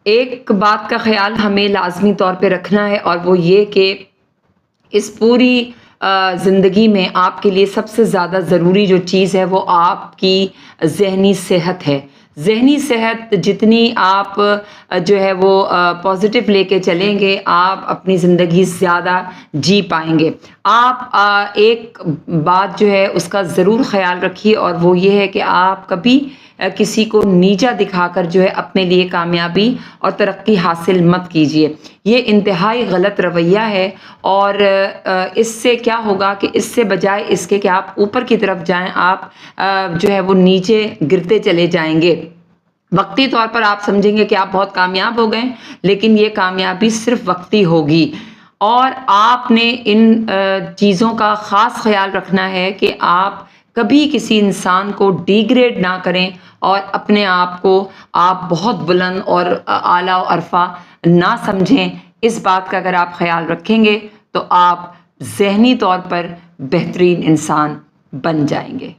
ایک بات کا خیال ہمیں لازمی طور پہ رکھنا ہے، اور وہ یہ کہ اس پوری زندگی میں آپ کے لیے سب سے زیادہ ضروری جو چیز ہے وہ آپ کی ذہنی صحت ہے۔ ذہنی صحت جتنی آپ جو ہے وہ پازیٹیو لے کے چلیں گے، آپ اپنی زندگی زیادہ جی پائیں گے۔ آپ ایک بات جو ہے اس کا ضرور خیال رکھیے، اور وہ یہ ہے کہ آپ کبھی کسی کو نیچا دکھا کر جو ہے اپنے لیے کامیابی اور ترقی حاصل مت کیجیے۔ یہ انتہائی غلط رویہ ہے، اور اس سے کیا ہوگا کہ اس سے بجائے اس کے کہ آپ اوپر کی طرف جائیں، آپ جو ہے وہ نیچے گرتے چلے جائیں گے۔ وقتی طور پر آپ سمجھیں گے کہ آپ بہت کامیاب ہو گئے، لیکن یہ کامیابی صرف وقتی ہوگی، اور آپ نے ان چیزوں کا خاص خیال رکھنا ہے کہ آپ کبھی کسی انسان کو ڈیگریڈ نہ کریں، اور اپنے آپ کو آپ بہت بلند اور اعلیٰ و عرفہ نہ سمجھیں۔ اس بات کا اگر آپ خیال رکھیں گے تو آپ ذہنی طور پر بہترین انسان بن جائیں گے۔